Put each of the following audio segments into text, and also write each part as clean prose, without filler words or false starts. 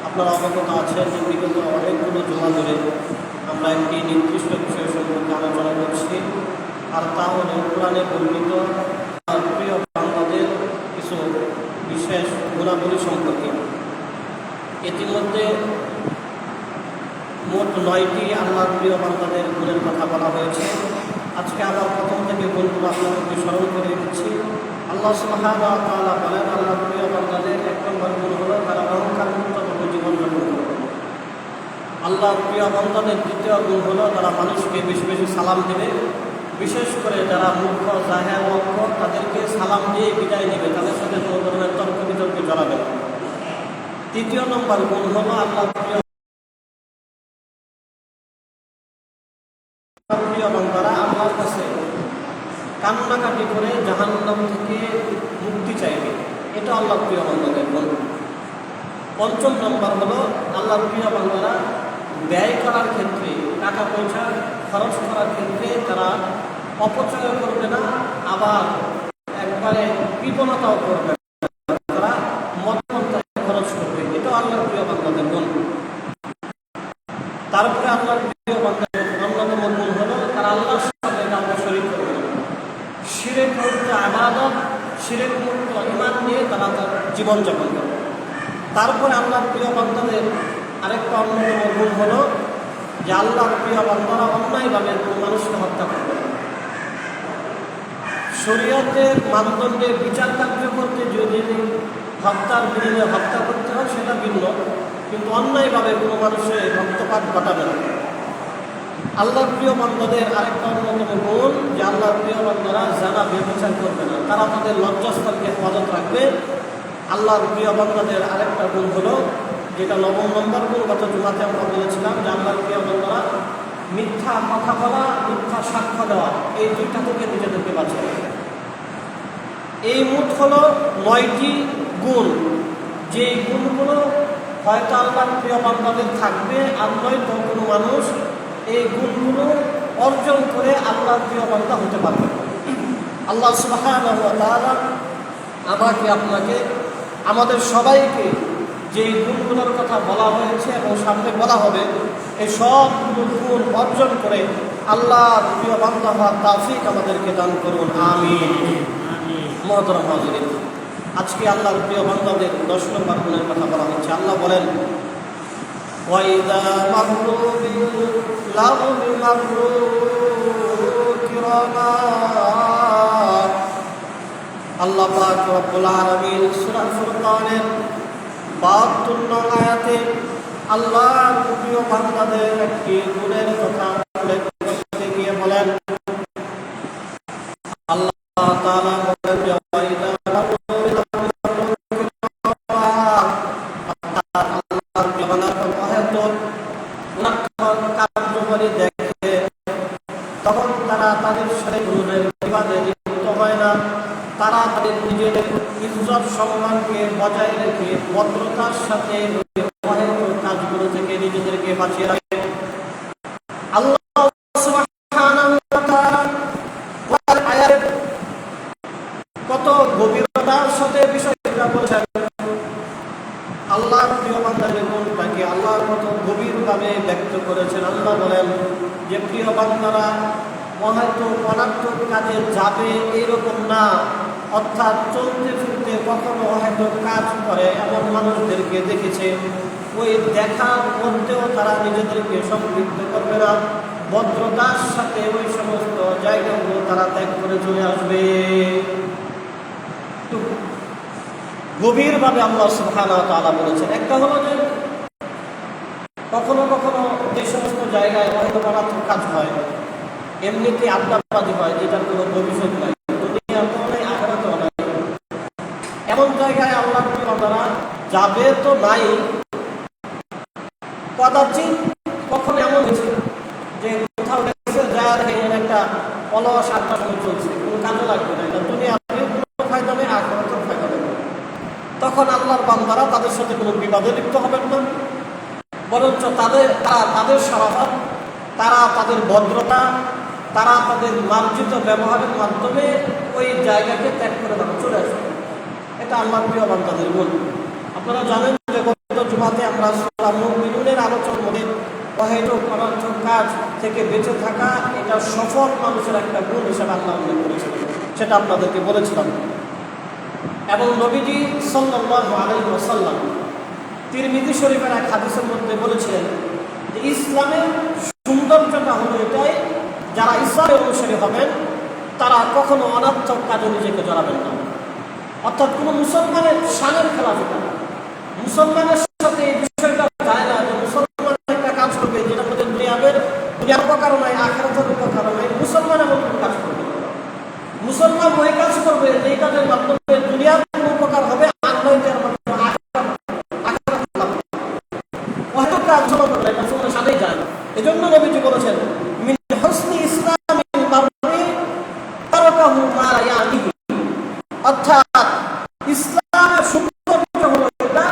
আপনারা অবগত আছেন যে বিগত অনেকগুলো জমা ধরে আমরা একটি নির্দিষ্ট বিষয় সম্পর্কে আলোচনা করছি, আর তা হল কোরআনে বর্ণিত প্রিয় বান্দাদের কিছু বিশেষ গুণাবলী সম্পর্কে। ইতিমধ্যে মোট 9টি আল্লাহর প্রিয় বান্দাদের গুণের কথা বলা হয়েছে। আজকে আবার প্রথম থেকে গুণগুলো আপনাদেরকে স্মরণ করে দিচ্ছি। আল্লাহ সুবহানাহু ওয়া তাআলা বলেন, আল্লাহর প্রিয় বান্দাদের এক নম্বর গুণ হলো তারা অহংকার মুক্ত জীবনযাপন করবে। আল্লাহর প্রিয় বান্দাদের দ্বিতীয় গুণ হলো তারা মানুষকে বেশি বেশি সালাম দেবে, বিশেষ করে যারা মূর্খ জাহেল অজ্ঞ তাদেরকে সালাম দিয়ে বিদায় দেবে, তাদের সাথে কোনো ধরনের তর্ক বিতর্কে জড়াবে না। তৃতীয় নম্বর গুণ হলো আল্লাহর প্রিয় বান্দারা আল্লাহর কাছে কান্নাকাটি করে জাহান্নাম থেকে মুক্তি চাইবে, এটা আল্লাহর প্রিয় বান্দাদের গুণ। পঞ্চম নম্বর হলো আল্লাহর প্রিয় বান্দারা ব্যয় করার ক্ষেত্রে, টাকা পয়সা খরচ করার ক্ষেত্রে তারা অপচয় করবে না, আবার একবারে কৃপণতাও করবে না, তারা মধ্যমতায় খরচ করবে, এটা আল্লাহর প্রিয় বান্দাদের গুণ। তারপরে আল্লাহর প্রিয় বান্দাদের অন্যতম গুণ হলো তারা আল্লাহর সাথে কাউকে শরীক করবে না। শিরক মুক্ত ইবাদত, শিরক মুক্ত ঈমান নিয়ে তারা তার জীবনযাপন করবে। তারপরে আল্লাহর প্রিয় বান্দাদের আরেকটা অন্যতম গুণ হলো যে আল্লাহর প্রিয় বান্দারা অন্যায়ভাবে কোনো মানুষকে হত্যা করবে না। শরীয়তের মানদণ্ডে বিচার কার্য করতে যদি হত্যার বিনিময়ে হত্যা করতে হয় সেটা ভিন্ন, কিন্তু অন্যায়ভাবে কোনো মানুষের রক্তপাত ঘটাবে না। আল্লাহর প্রিয় বান্দাদের আরেকটা অন্যতম গুণ যে আল্লাহর প্রিয় বান্দারা জানা ব্যভিচার করবে না, তারা তাদের লজ্জাস্থলকে হেফাজত রাখবে। আল্লাহর প্রিয় বান্দাদের আরেকটা গুণ হলো, যেটা 9 নম্বর গুণ গত জুমাতে আমরা বলেছিলাম, যে আল্লাহর প্রিয় বান্দারা মিথ্যা কথা বলা, মিথ্যা সাক্ষ্য দেওয়া, এই দুইটা থেকে নিজেদেরকে বাঁচাবে। এই মোট হলো 9টি গুণ, যে গুণগুলো হয়তো আল্লাহর প্রিয় বান্দাদের থাকবে, আর নয়তো কোনো মানুষ এই গুণগুলো অর্জন করে আল্লাহর প্রিয় বান্দা হতে পারবে। আল্লাহ সুবহানাহু ওয়া তাআলা আমাকে, আপনাকে, আমাদের সবাইকে যে গুণগুলোর কথা বলা হয়েছে এবং সামনে বলা হবে, এই সবগুলো গুণ অর্জন করে আল্লাহর প্রিয় বান্দা হওয়ার তৌফিক আমাদেরকে দান করুন, আমিন। মুহতারাম হাজিরিন, আজকে আল্লাহর প্রিয় বান্দাদের 10 নম্বর গুণের কথা বলা হচ্ছে। আল্লাহ বলেন, ওয়াইদা মাররু বিল-লাগবি মাররু কিরামা। আল্লাহ পাক রব্বুল আলামিন সূরা ফুরকানের 72 নং আয়াতে আল্লাহর প্রিয় বান্দাদের একটি গুণের কথা উল্লেখ করতে গিয়ে বলেন, আল্লাহ তাআলা বলেন, ওয়াইদা মাররু বিল-লাগবি মাররু কিরামা। আল্লাহর প্রিয় বান্দারা হয়তো কার্যকরী দেখে, তখন তারা তাদের সাথে গুণের বিবাদে লিপ্ত হয় না। তারা তাদের নিজেদের ইজ্জত সম্মানকে বজায় রেখে ভদ্রতার সাথে কাজগুলো থেকে নিজেদেরকে বাঁচিয়ে রাখে। আল্লাহ সুবহানাহু ওয়া তাআলা আয়াতের কত গভীরতার সাথে বিষয়টা বলেছেন। আল্লাহর প্রিয় বান্দাদের গুণটাকে আল্লাহর কত গভীরভাবে ব্যক্ত করেছেন। আল্লাহ বলেন যে প্রিয় বান্দারা হয়তো অনার্থক কাজে যাবে এরকম না, অর্থাৎ চলতে ফিরতে কখনো হয়তো কাজ করে এমন মানুষদেরকে দেখেছে, ওই দেখার মধ্যেও তারা নিজেদেরকে সম্পৃক্ত করবে না, ভদ্রতার সাথে ওই সমস্ত জায়গাগুলো তারা ত্যাগ করে চলে আসবে। গভীরভাবে আল্লাহ সুবহানাহু ওয়া তাআলা বলেছেন। একটা হলো যে কখনো কখনো যে সমস্ত জায়গায় হয়তো অনার্থক কাজ হয়, এমনিতে আড্ডাবাজি হয়, যেটার কোনো ভবিষ্যৎ নাই, দুনিয়াতেও নাই, আখিরাতেও নাই, এমন জায়গায় আল্লাহর বান্দারা যাবে তো নাই, কদাচিৎ কখনো এমন হয়েছে যে কোথাও গেছে যায় একটা অলস আড্ডা চলছে, কোনো কাজে লাগবে না, এটা দুনিয়াতে কোনো ফায়দা নেই, আখিরাতেও ফায়দা নেই। তখন আল্লাহর বান্দারা তাদের সাথে কোনো বিবাদে লিপ্ত হবেন না, বরঞ্চ তাদের শরাফত, তারা তাদের ভদ্রতা, তারা তাদের মার্জিত ব্যবহারের মাধ্যমে ওই জায়গাকে ত্যাগ করে চলে আসবে। এটা আল্লাহর প্রিয় বান্দাদের গুণ। আপনারা জানেন যে গত জুমাতে আমরা সূরা মুমিনুনের আলোচনার মধ্যে অহেতুক অনর্থক কাজ থেকে বেঁচে থাকা, এটা সফল মানুষের একটা গুণ হিসেবে আল্লাহ উল্লেখ করেছিলেন, সেটা আপনাদেরকে বলেছিলাম। এবং নবীজি সাল্লাল্লাহু আলাইহি ওয়াসাল্লাম তিরমিজি শরীফের এক হাদিসের মধ্যে বলেছিলেন যে ইসলামের সৌন্দর্যটা হলো এটাই, যারা ইসলামের অনুসারী হবেন তারা কখনো অনর্থক কাজে নিজেকে জড়াবেন না। অর্থাৎ কোনো মুসলমানের শানের খেলাফ এটা, মুসলমানের সাথে এই বিষয়টা যায় না যে মুসলমান একটা কাজ করবে যেটা মধ্যে দুনিয়ার উপকারও নাই, আখিরাতের উপকারও নাই, মুসলমান এমন কোনো কাজ করবে না। মুসলমান ওই কাজ করবে যেই কাজের মাধ্যমে দুনিয়ার কোনো উপকার হবে, আল্লাহর মাধ্যমে আখিরাত লাভ হবে। অহেতুক কাজ করবে এটা মুসলমানের সাথেই যায় না। এজন্য নবীজি বলেছেন, মিন হুসনি ইসলামিল মাররি তারাকাহু মা লা ইয়ানিহি। অর্থাৎ ইসলামের সৌন্দর্য হলো এটা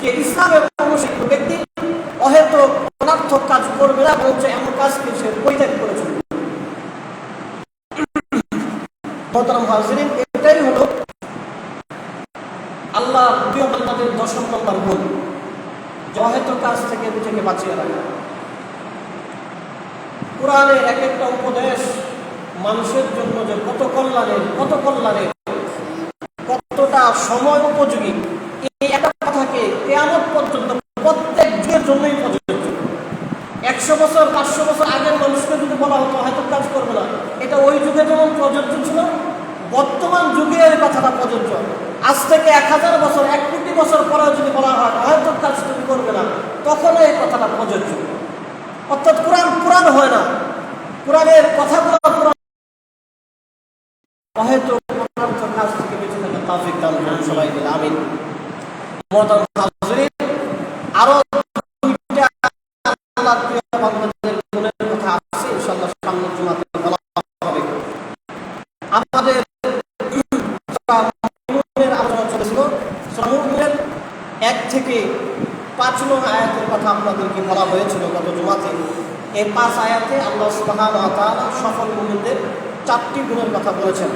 যে ইসলামের অনুসারী ব্যক্তি অহেতুক অনর্থক কাজ করবে না, বরঞ্চ এমন কাজকে সে পরিত্যাগ করে চলবে। মুহতারাম হাজিরিন, এটাই হলো আল্লাহ প্রিয় বান্দাদের 10 নম্বর গুণ, যে অহেতুক কাজ থেকে নিজেকে বাঁচিয়ে রাখা। কোরআনের এক একটা উপদেশ মানুষের জন্য যে কত কল্যাণের, কতটা সময় উপযোগী, এই একটা কথাকে কিয়ামত পর্যন্ত প্রত্যেক যুগের জন্যই প্রযোজ্য। 100 বছর 500 বছর আগের মানুষকে যদি বলা হতো হয়তো কাজ করবে না, এটা ওই যুগে যেমন প্রযোজ্য ছিল, বর্তমান যুগে এই কথাটা প্রযোজ্য। আজ থেকে 1000 বছর 1 কোটি বছর পরেও যদি বলা হয় হয়তো কাজ তুমি করবে না, তখনও এই কথাটা প্রযোজ্য। অর্থাৎ কোরআন পুরাণ হয় না, কোরআনের কথাগুলো হয়তো কাজ থেকে বেঁচে থাকা তৌফিক দান করুন সবাই মিলে, আমিন। আরো দুইটা আল্লাহর প্রিয় বান্দাদের গুণের কথা আছে, ইনশাআল্লাহ সামনের জুমাতে বলা হবে। আমাদের আলোচনা চলেছিল সূরা মুমিনের 1 থেকে 5 নং আয়াতের কথা আপনাদেরকে বলা হয়েছিল গত জুমাতে। এই 5 আয়াতে আল্লাহ সুবহানাহু ওয়া তাআলা সফল মুমিনদের 4টি গুণের কথা বলেছেন।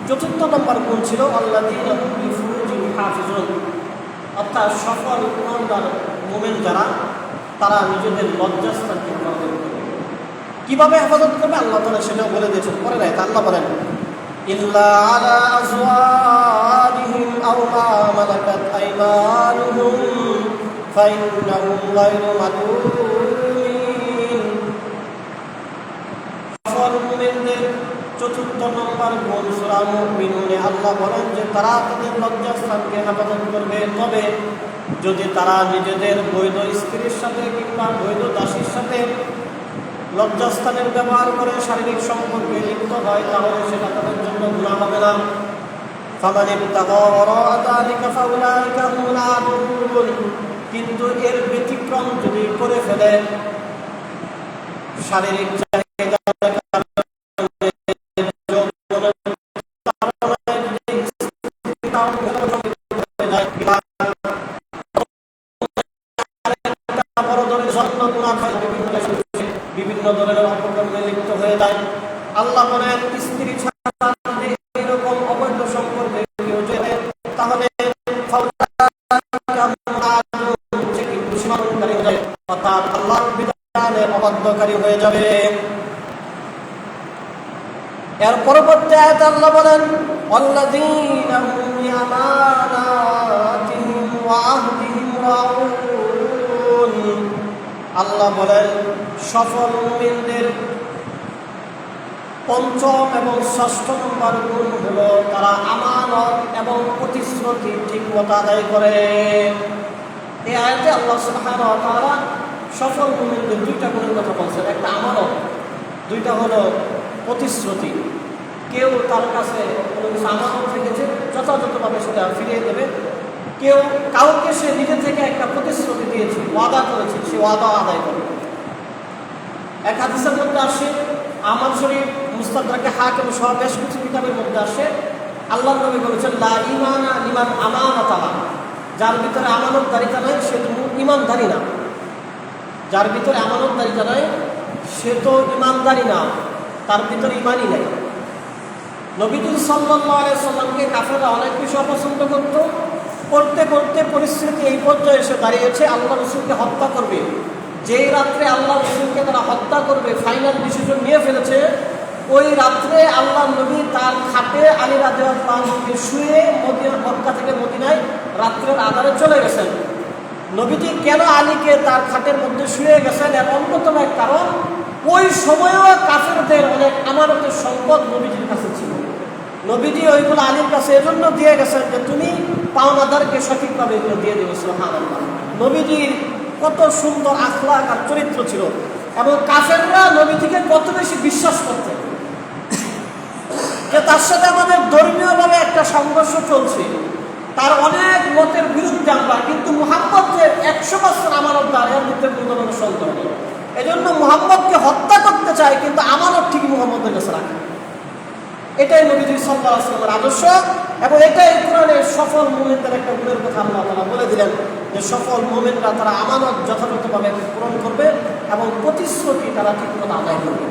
চতুর্থ নম্বর গুণ ছিল আল্লাযীনা হুম লিফুরুজিহিম হাফিজুন, অর্থাৎ সফল ইমানদার মুমিন যারা, তারা নিজেদের লজ্জাস্থানকে হেফাজত করবে। কিভাবে হেফাজত করবে আল্লাহ তাআলা সেটাও বলে দিয়েছেন। পরে নাই আল্লাহ বলেন ইল্লা আলা আজওয়াজিহিম আও মা মালাকাত আইমানুহুম ফাইন্নাহুম গায়রু মালুমিন। সফল মুমিনদের চতুর্থ নম্বর গুণ সূরা মুমিনুনে আল্লাহ বলেন যে তারা তাদের লজ্জাস্থানকে হেফাজত করবে, তবে যদি তারা নিজেদের বৈধ স্ত্রীর সাথে কিংবা বৈধ দাসীর সাথে লজ্জাস্থানের ব্যবহার করে শারীরিক সম্পর্কে লিপ্ত হয়, তাহলে সেটা তাদের জন্য গুনাহ হবে না। ফামান ইবতাগা ওয়ারাআ যালিকা ফাউলাইকা হুমুল আদুন। কিন্তু এর ব্যতিক্রম যদি করে ফেলে, শারীরিক বিভিন্ন ধরনের অপকর্মে লিপ্ত হয়ে যায়। আল্লাহ বলেন স্ত্রী ছাড়া এরকম অবৈধ সম্পর্কে কেউ যায় তাহলে অর্থাৎ আল্লাহর বিধানে অবাধ্যকারী হয়ে যাবে। এর পরবর্তী আয়াতে আল্লাহ বলেন আল্লাযীনা হুম লিআমানাতিহিম ওয়া আহদিহিম রাউন। আল্লাহ বলেন সফল মুমিনদের পঞ্চম এবং ষষ্ঠ নম্বর গুণ হলো তারা আমানত এবং প্রতিশ্রুতি ঠিকমতো আদায় করে। এই আয়াতে আল্লাহ সুবহানাহু ওয়া তাআলা সফল মুমিনদের 2টা গুণের কথা বলছেন। একটা আমানত, 2টা হলো প্রতিশ্রুতি। কেউ তার কাছে কোনো কিছু আমানত রেখেছে, যথাযথভাবে সেটা ফিরিয়ে দেবে। কেউ কাউকে সে নিজে থেকে একটা প্রতিশ্রুতি দিয়েছে, ওয়াদা করেছে, সে ওয়াদা আদায় করবে। এক হাদিসের মধ্যে আসে, আহমদ শরীফ, মুস্তাদরাকে হাকিম সহ বেশ কিছু কিতাবের মধ্যে আসে, আল্লাহর নবী বলেছেন লা ঈমানা লিমান আমানাতা, যার ভিতরে আমানতদারিতা নাই সে তো ঈমানদারি না। যার ভিতরে আমানতদারিতা নাই সে তো ঈমানদারি না, তার ভিতরে ঈমানই নাই। নবীজি সাল্লাল্লাহু আলাইহি ওয়াসাল্লামকে কাফেররা অনেক বেশি অপছন্দ করত। করতে করতে পরিস্থিতি এই পর্যায়ে এসে দাঁড়িয়েছে আল্লাহ রাসূলকে হত্যা করবে। যেই রাত্রে আল্লাহ রাসূলকে তারা হত্যা করবে ফাইনাল ডিসিশন নিয়ে ফেলেছে, ওই রাত্রে আল্লাহ নবী তার খাটে আলী রাদিয়াল্লাহু আনহুকে শুয়ে মক্কা থেকে মদিনায় রাত্রের আঁধারে চলে গেছেন। নবীজি কেন আলীকে তার খাটের মধ্যে শুয়ে গেছেন এর অন্যতম এক কারণ, ওই সময়েও কাফেরদের অনেক আমানতের সম্পদ নবীজির কাছে ছিল। নবীজি ওইগুলো আলীর কাছে এজন্য দিয়ে গেছেন যে তুমি পাওনাদারকে সঠিকভাবে এগুলো দিয়ে দেবে। সুবহানাল্লাহ, নবীজির কত সুন্দর আখলাক আর চরিত্র ছিল, এবং কাফেররা নবীজিকে কত বেশি বিশ্বাস করতেন যে তার সাথে আমাদের ধর্মীয়ভাবে একটা সংঘর্ষ চলছে, তার অনেক মতের বিরুদ্ধে আমরা, কিন্তু মুহাম্মদ যে 100% আমানতদার এর মধ্যে কোনো ধরনের সন্দেহ নেই। এজন্য মুহাম্মদকে হত্যা করতে চায়, কিন্তু আমানত ঠিকই মুহাম্মদের কাছে রাখে। এটাই নবীজি সাল্লাল্লাহু আলাইহি ওয়াসাল্লামের আদর্শ, এবং এটাই কোরআনের সফল মুমিনদের একটা গুণের কথা আল্লাহ তাআলা বলে দিলেন যে সফল মুমিনরা তারা আমানত যথাযথভাবে পূরণ করবে এবং প্রতিশ্রুতি তারা ঠিকমতো আদায় করবে।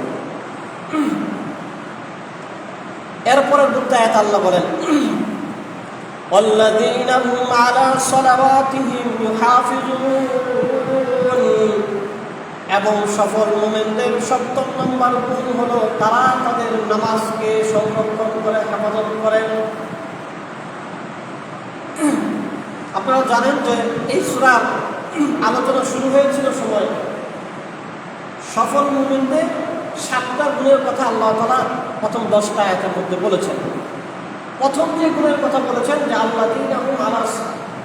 এরপরের দুটো আয়াত আল্লাহ বলেন ওয়াল্লাযীনা হুম আলা সালাওয়াতিহিম ইউহাফিজুন। এবং সফল মুমিনদের 7 নম্বর গুণ হলো তারা তাদের নামাজকে সংরক্ষণ করে হেফাজত করেন। আপনারা জানেন যে এই সূরার আলোচনা শুরু হয়েছিল সময় সফল মুমিনদের 7টা গুণের কথা আল্লাহ তাআলা প্রথম 10টা আয়াতের মধ্যে বলেছেন। প্রথম যে গুণের কথা বলেছেন যে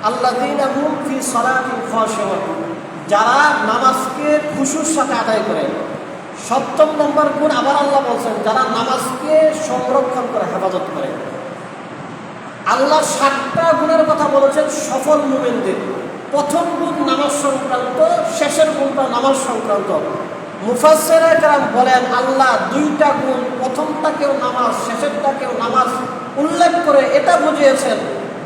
আল্লাযীনাহুম ফি সালাতিহিম খাশিউন, যারা নামাজকে খুশুর সাথে আদায় করে। 7ম নম্বর গুণ আবার আল্লাহ বলছেন যারা নামাজকে সংরক্ষণ করে, হেফাজত করে। আল্লাহ 7টা গুণের কথা বলেছেন সফল মুমিনদের। প্রথম গুণ নামাজ সংক্রান্ত, শেষের গুণটা নামাজ সংক্রান্ত। মুফাসসিরে কেরাম বলেন আল্লাহ 2টা গুণ, প্রথমটাকেও নামাজ, শেষেরটাকেও নামাজ উল্লেখ করে এটা বুঝিয়েছেন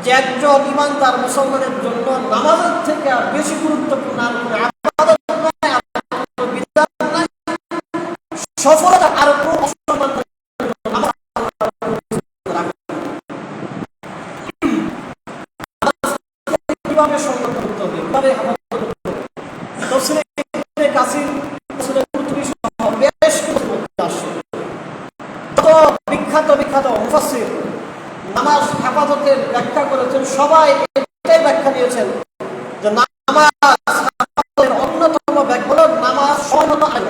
যে একজন ইমানদার মুসলমানের জন্য নামাজের থেকে আর বেশি গুরুত্বপূর্ণ আর কোনো ইবাদত নাই, আর কোনো বিধান নাই, সফলতা আর কোনো অসম্মান নাই। নামাজ কিভাবে সংরক্ষণ করতে হবে, কিভাবে হেফাজত করতে হবে, তাফসীরে ইবনে কাসির, তাফসীরে কুরতুবী সহ বেশ কিছু বক্তব্য আসে। তো বিখ্যাত মুফাসসির নামাজ হেফাজতের ব্যাখ্যা করেছেন, সবাই এটাই ব্যাখ্যা দিয়েছেন যে নামাজ হেফাজতের অন্যতম ব্যাখ্যা হলো নামাজ সমত আইন।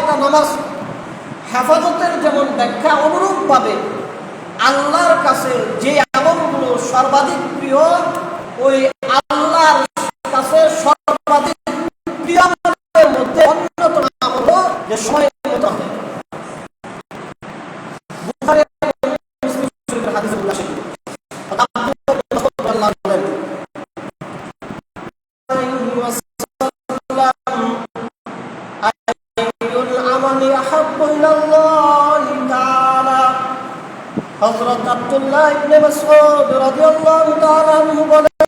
এটা নামাজ হেফাজতের যেমন ব্যাখ্যা, অনুরূপভাবে আল্লাহর কাছে যে আমলগুলো সর্বাধিক প্রিয়, ওই আল্লাহর কাছে সর্বাধিক প্রিয় আমলের মধ্যে অন্যতম আমল যে সময় মতো হয়। বুখারী এবং মুসলিম শরীফের হাদিসে উল্লেখ আছে। আল্লাহ বলেন আইয়ুল আমালি আহাব্বু ইলাল্লাহি তাআলা। হযরত আব্দুল্লাহ ইবনে মাসউদ রাদিয়াল্লাহু তাআলা আনহু বলেন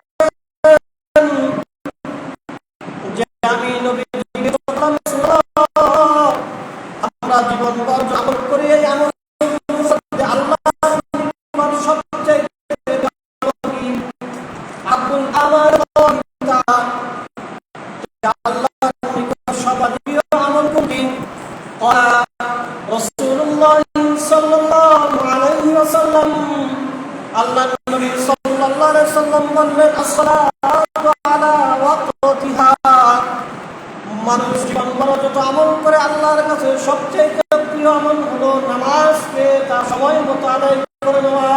যে আমি নবীজি আমরা জীবনভর আমল করি, এই আমল আল্লাহ সবচেয়ে আব্দুল আমাল সর্বাধিক আমল কোনটি? রাসূলুল্লাহ সাল্লাল্লাহু আলাইহি ওয়াসাল্লাম, আল্লাহ নবী সাল্লাল্লাহু আলাইহি ওয়াসাল্লাম বললেন as-সালাতু আলা ওয়াক্তিহা। মানুষ জীবনভর যত আমল করে আল্লাহর কাছে সবচেয়ে প্রিয় আমল হলো নামাজকে তার সময় মতো আদায় করে নেওয়া।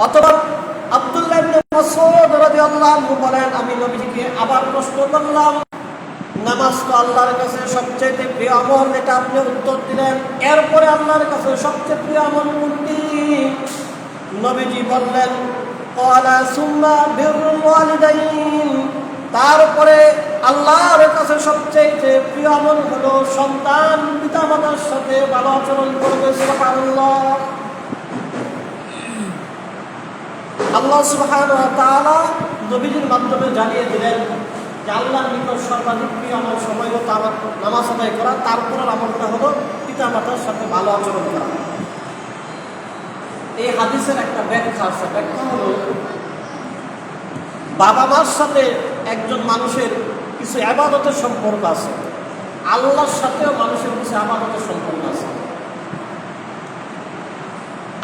অথবা আব্দুল্লাহ ইবনে মাসউদ রাদিয়াল্লাহু আনহু বলেন আমি নবীজিকে আবার প্রশ্ন করলাম, নামাজ তো আল্লাহর কাছে সবচেয়ে প্রিয় আমল, এটা আপনি উত্তর দিলেন, এরপরে আল্লাহর কাছে সবচেয়ে প্রিয় আমল কোনটি? নবীজি বললেন ক্বালা সুম্মা বিররুল ওয়ালিদাইন, তারপরে আল্লাহর কাছে সবচেয়ে প্রিয় আমল হলো সন্তান পিতামাতার সাথে ভালো আচরণ করবে। সুবহানাল্লাহ। আল্লাহ সুবহানাহু ওয়া তাআলা নবীজির মাধ্যমে জানিয়ে দিলেন যে আল্লাহর নিকট সর্বাধিক প্রিয় আমল সময় মতো নামাজ আদায় করা, তারপরের আমলটা হলো পিতামাতার সাথে ভালো আচরণ করা। এই হাদিসের একটা ব্যাখ্যা আছে, ব্যাখ্যা হলো বাবা মার সাথে একজন মানুষের কিছু ইবাদতের সম্পর্ক আছে, আল্লাহর সাথেও মানুষের কিছু ইবাদতের সম্পর্ক আছে।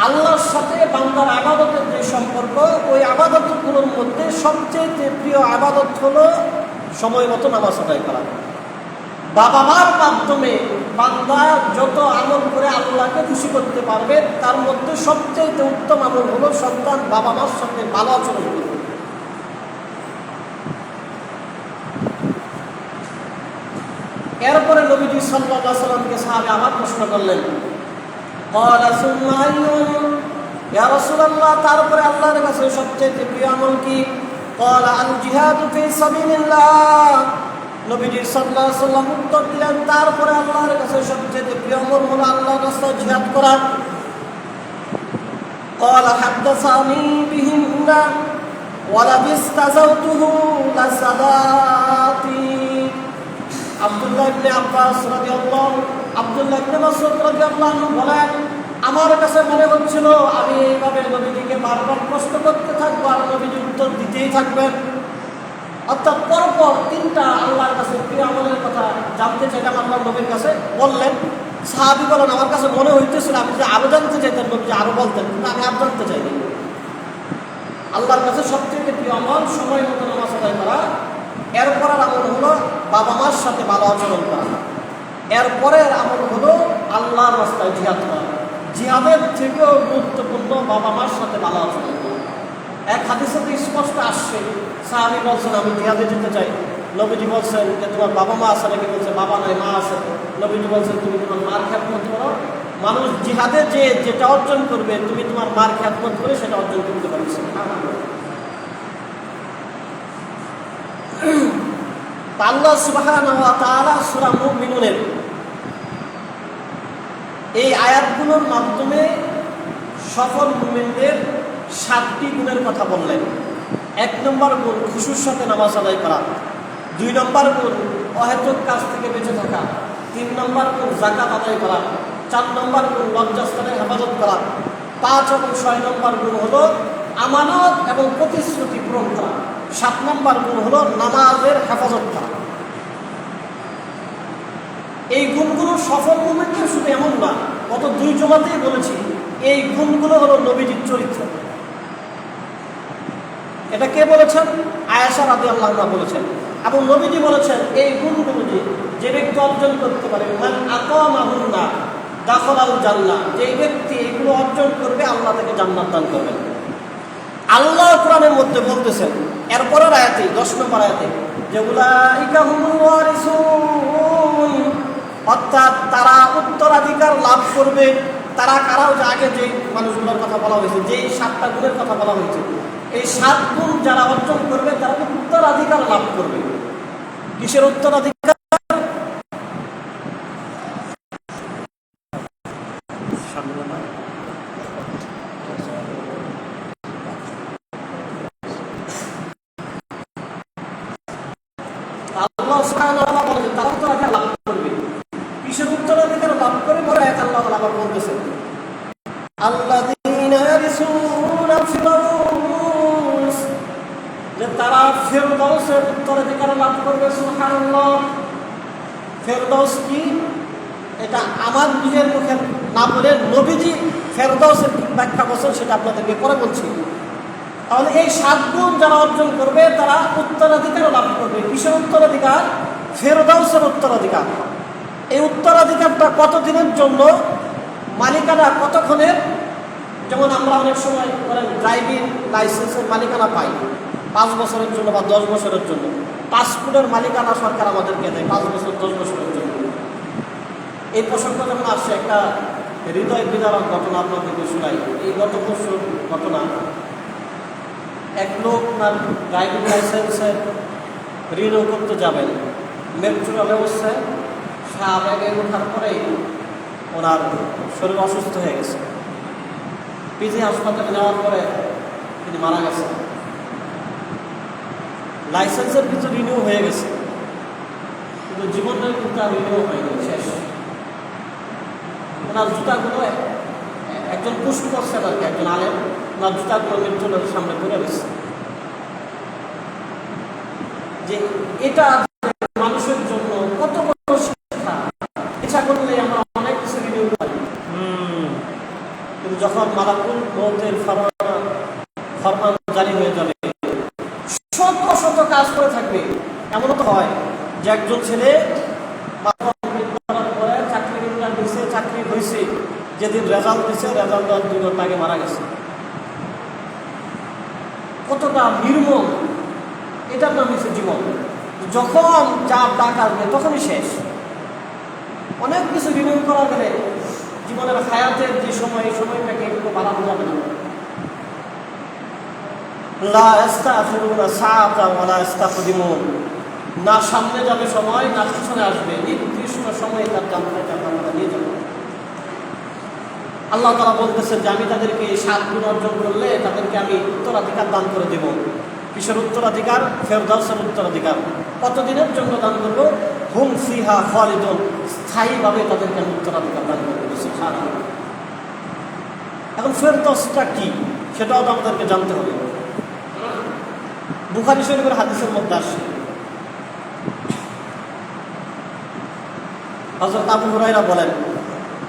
আল্লাহর সাথে বান্দার ইবাদতের যে সম্পর্ক, ওই ইবাদতগুলোর মধ্যে সবচেয়ে প্রিয় ইবাদত হলো সময় মতো নামাজ আদায় করা। বাবা মার মাধ্যমে বান্দা যত আমল করে আল্লাহকে খুশি করতে পারবে, তার মধ্যে সবচেয়ে উত্তম আমল হলো সন্তান বাবা মার সাথে ভালো আচরণ করবে। এরপরে নবীজি সাল্লাল্লাহু আলাইহি ওয়াসাল্লামকে সাহাবী আবার প্রশ্ন করলেন, ক্বালা সুম্মা আইয়ুন, ইয়া রাসূলুল্লাহ তারপরে আল্লাহর কাছে সবচেয়ে প্রিয় আমল কি? ক্বালা আল জিহাদু ফি সাবিলিল্লাহ। নবীজি সাল্লাল্লাহু আলাইহি ওয়াসাল্লাম উত্তর দিলেন তারপরে আল্লাহর কাছে সবচেয়ে প্রিয় আমল হলো আল্লাহর রাস্তায় জিহাদ করা। ক্বালা হাদাসানি বিহিন্না ওয়া লাবিস্তাযাউতুহু লাসাদাতি। আব্দুল্লাহ ইবনে আব্বাস রাদিয়াল্লাহু, আব্দুল্লাহ ইবনে মাসউদ রাদিয়াল্লাহু আনহু বলেন আমার কাছে মনে হচ্ছিল আমি এইভাবে নবীজিকে বারবার প্রশ্ন করতে থাকবো আর নবীজি উত্তর দিতেই থাকবেন। অর্থাৎ পরপর 3টা আল্লাহর কাছে প্রিয় আমলের কথা জানতে চাইলাম, আল্লাহ নবীর কাছে বললেন। সাহাবী বলেন আমার কাছে মনে হইতেছিল আমি যে আরো জানতে চাইতাম, নবীজি আরো বলতেন, কিন্তু আমি আর জানতে চাইনি। আল্লাহর কাছে সবথেকে প্রিয় আমল সময় মতো নামাজ আদায় করা। এরপরের আমল হলো বাবা মার সাথে ভালো আচরণ করা। এরপরের আমল হলো আল্লাহর রাস্তায় জিহাদ করা। জিহাদের থেকেও গুরুত্বপূর্ণ বাবা মার সাথে ভালো আচরণ করা। এক হাদিসে তো স্পষ্ট আসছে, সাহাবী বলছেন আমি জিহাদে যেতে চাই। নবীজি বলছেন যে তোমার বাবা মা আছে নাকি? বলছে বাবা নাই, মা আছে। নবীজি বলছেন তুমি তোমার মার খ্যাতমত করো। মানুষ জিহাদে যেটা অর্জন করবে তুমি তোমার মার খ্যাতমত করে সেটা অর্জন করতে পারছো। আল্লাহ সুবহানাহু ওয়া তাআলা সূরা মুমিনুনের এই আয়াতগুলোর মাধ্যমে সফল মুমিনদের 7টি গুণের কথা বললেন। 1 নম্বর গুণ খুশুর সাথে নামাজ আদায় করা। 2 নম্বর গুণ অহেতুক কাজ থেকে বেঁচে থাকা। 3 নম্বর গুণ যাকাত আদায় করা। 4 নম্বর গুণ লজ্জাস্থানের হেফাজত করা। 5 এবং 6 নম্বর গুণ হলো আমানত এবং প্রতিশ্রুতি পূরণ করা। 7 নম্বর গুণ হলো নামাজের হেফাজত করা। এই গুণগুলো সফল মুমিনদের শুধু এমন না, গত 2 জুমাতেই বলেছি, এই গুণগুলো হলো নবীজির চরিত্র। এটা কে বলেছেন? আয়েশা রাদিয়াল্লাহু আনহা বলেছেন। এবং নবীজি বলেছেন এই গুণগুলো যে ব্যক্তি অর্জন করতে পারে, মান আকামাহুন্না দাখালাল জান্নাহ, যে ব্যক্তি এগুলো অর্জন করবে আল্লাহ তাকে জান্নাত দান করবেন। আল্লাহ কোরআনের মধ্যে বলতেছেন এরপরের আয়াতে 10 নম্বর আয়াতে যে উলাইকা হুমুল ওয়ারিসুন, অর্থাৎ তারা উত্তরাধিকার লাভ করবে। তারা কারাও যে আগে যে মানুষগুলোর কথা বলা হয়েছে, যেই 7টা গুণের কথা বলা হয়েছে, এই 7 গুণ যারা অর্জন করবে তারা উত্তরাধিকার লাভ করবে। কিসের উত্তরাধিকার? আল্লাহ সুবহানাহু ওয়া তাআলা বলেন তারা উত্তরাধিকার লাভ করবে। কিসের উত্তরাধিকার লাভ করে? বলে আল্লাহ আবার বলতেছেন আল্লাযীনা ইয়ারিসুনা ফিরদাউস, যে তারা ফিরদাউসের উত্তরাধিকার লাভ করবে। সুবহানাল্লাহ। ফিরদাউস কি? এটা আমার নিজের মুখে না বলে নবীজি ফিরদাউসের ব্যাখ্যা করছেন, সেটা আপনাদেরকে পরে বলছি। তাহলে এই 7 গুণ যারা অর্জন করবে তারা উত্তরাধিকার লাভ করবে। কিসের উত্তরাধিকার? ফিরদাউসের উত্তরাধিকার। এই উত্তরাধিকারটা কতদিনের জন্য? মালিকানা কতক্ষণের? যেমন আমরা অনেক সময় ড্রাইভিং লাইসেন্সের মালিকানা পাই 5 বছরের জন্য বা 10 বছরের জন্য। পাসপোর্টের মালিকানা সরকার আমাদেরকে দেয় 5 বছর 10 বছরের জন্য। এই প্রসঙ্গ যখন আসছে, একটা হৃদয় বিদারক ঘটনা আপনাদেরকে শোনাই। এই গত বছর ঘটনা, এক লোক তার ড্রাইভিং লাইসেন্সের রিনিউ করতে যাবেন, মেট্রো রেলে বসছে। শাহবাগে ওঠার পরেই ওনার শরীর অসুস্থ হয়ে গেছে। পিজি হাসপাতালে নেওয়ার পরে তিনি মারা গেছেন। লাইসেন্সের কিছু রিনিউ হয়ে গেছে, কিন্তু জীবনের কিন্তু আর রিনিউ হয়নি, শেষ। ওনার জুতাগুলো একজন পুষ্ট করছে আর কি, একজন আলেম ওনার জুতাগুলো মৃত্যুর সামনে করে গেছে। যে এটা মানুষের জন্য কত বড় শিক্ষা। ইচ্ছা করলে আমরা অনেক কিছু রিনিউ করি, কিন্তু যখন মালাকুল মউতের ফরমান জারি হয়ে যাবে, শত শত কাজ করে থাকবে। এমন তো হয় যে একজন ছেলে পরে চাকরি দিচ্ছে, চাকরি হয়েছে, যেদিন রেজাল্ট দিচ্ছে, রেজাল্ট দেওয়ার 2 ঘন্টা আগে মারা গেছে। কতটা নির্মম! এটার নাম হচ্ছে জীবন। যখন চাপ ডাক আসবে তখনই শেষ। অনেক কিছু রিনিউ করা গেলে জীবনের হায়াতের যে সময়, এই সময়টাকে একটু বাড়ানো যাবে না। লা ইস্তাখিরুনা সাআতান ওয়া লা ইস্তাকদিমুন, না সামনে যাবে সময়, না পিছনে আসবে। নির্দিষ্ট সময়ে তার জান্নাতে আমরা নিয়ে যাব। আল্লাহ তাআলা বলতেছেন যে আমি তাদেরকে 7 গুণ অর্জন করলে তাদেরকে আমি উত্তরাধিকার দান করে দেব। কিসের উত্তরাধিকার? ফিরদাউসের উত্তরাধিকার। কতদিনের জন্য দান করব? হুম ফিহা খালিদুন, স্থায়ীভাবে তাদেরকে আমি উত্তরাধিকার দান করে দেব। সুবহানাল্লাহ। এখন ফিরদাউসটা কি সেটাও তো আমাদেরকে জানতে হবে। বুখারী শরীফের হাদিসের মধ্যে আসে, হযরত আবু হুরায়রা বলেন,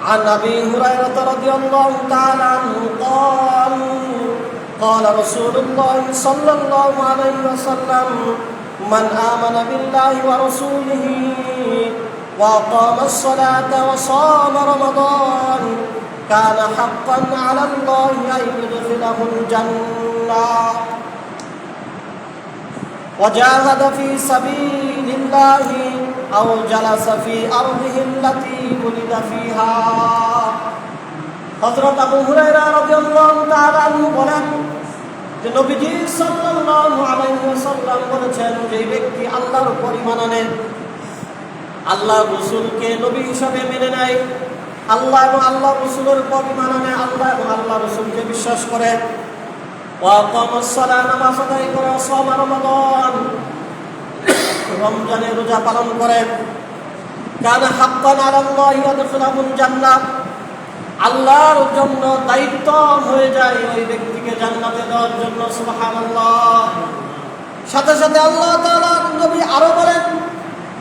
عن أبي هريرة رضي الله تعالى عنه قال قال رسول الله صلى الله عليه وسلم من آمن بالله ورسوله وأقام الصلاة وصام رمضان كان حقا على الله أن يدخله الجنة وجاهد في سبيل الله أو جلس في أرضه التي ولد فيها হযরত আবু হুরায়রা রাদিয়াল্লাহু তাআলা আনহু বলেন যে নবীজি সাল্লাল্লাহু আলাইহি ওয়াসাল্লাম বলেছেন যে ব্যক্তি আল্লাহর উপর ঈমান আনে, আল্লাহর রাসূলকে নবী হিসেবে মেনে নেয়, আল্লাহ এবং আল্লাহর রাসূলের উপর ঈমান আনে, আল্লাহ এবং আল্লাহর রাসূলকে বিশ্বাস করে, ওয়া আকামাস সালাহ নামাজ আদায় করে, সাম রমাদান রমজানের রোজা পালন করে, কানা হাক্কান আলাল্লাহি ইয়াদখুলুল জান্নাহ আল্লাহর জন্য দায়িত্ব হয়ে যায় ওই ব্যক্তিকে জান্নাতে দেওয়ার জন্য। সুবহানাল্লাহ। সাথে সাথে আল্লাহ তাআলা নবী আরো বলেন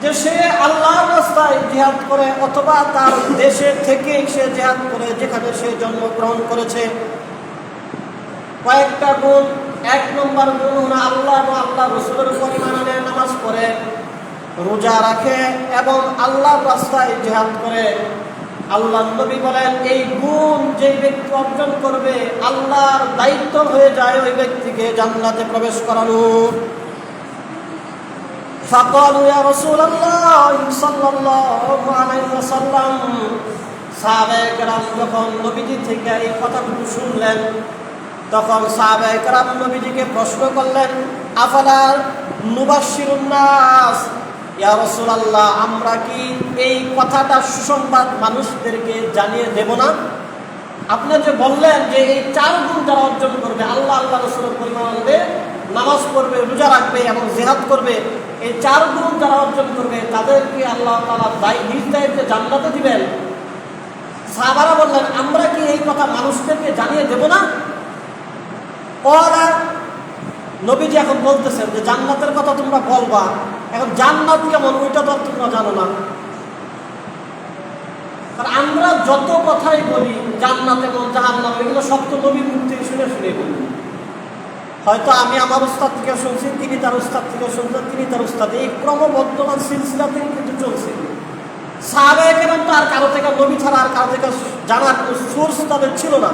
যে সে আল্লাহর রাস্তায় জিহাদ করে অথবা তার দেশে থেকে সে জিহাদ করে যেখানে সে জন্মগ্রহণ করেছে, কয়েকটা গুণ। 1 নম্বর গুণ হলো আল্লাহ এবং আল্লাহ রাসূলের উপর ঈমান আনে, নামাজ পড়ে, রোজা রাখে এবং আল্লাহর রাস্তায় জিহাদ করে। আল্লাহর নবী বলেন এই গুণ যে ব্যক্তি অর্জন করবে আল্লাহর দায়িত্ব হয়ে যায় ওই ব্যক্তিকে জান্নাতে প্রবেশ করানো। فقالوا يا رسول الله صلى الله عليه وسلم সাহাবায়ে কেরাম যখন নবীজি থেকে এই কথাগুলো শুনলেন তখন সাহাবায়ে কেরাম নবীজিকে প্রশ্ন করলেন, আফালা নুবাশশিরুন নাস, ইয়া রাসূলুল্লাহ আমরা কি এই কথাটা সুসংবাদ মানুষদেরকে জানিয়ে দেব না? আপনি যে বললেন যে এই 4 গুণ যারা অর্জন করবে, আল্লাহ আল্লাহ রাসূলের পরিমাণ আনবে, নামাজ পড়বে, রোজা রাখবে এবং জিহাদ করবে, এই 4 গুণ যারা অর্জন করবে তাদেরকে আল্লাহ তাআলা নিজ দায়িত্বে জান্নাতে দিবেন। সাহাবারা বললেন আমরা কি এই কথা মানুষদেরকে জানিয়ে দেব না? ওরা নবীজি এখন বলতেছেন যে জান্নাতের কথা তোমরা বলবা, এখন জান্নাত কেমন ওইটা তো তোমরা জানো না। কারণ আমরা যত কথাই বলি জান্নাত এবং জাহান্নাম এগুলো সব তো নবীর মুখ থেকে শুনে শুনে বলি। হয়তো আমি আমার উস্তাদ থেকে শুনছি, তিনি তার উস্তাদ থেকে শুনছেন, তিনি তার উস্তাদ, এই ক্রমবর্ধমান সিলসিলাতেই কিন্তু চলছে। সাহাবায়ে কেরাম তো আর কারো থেকে নবী ছাড়া আর কারো থেকে জানার সোর্স তাদের ছিল না।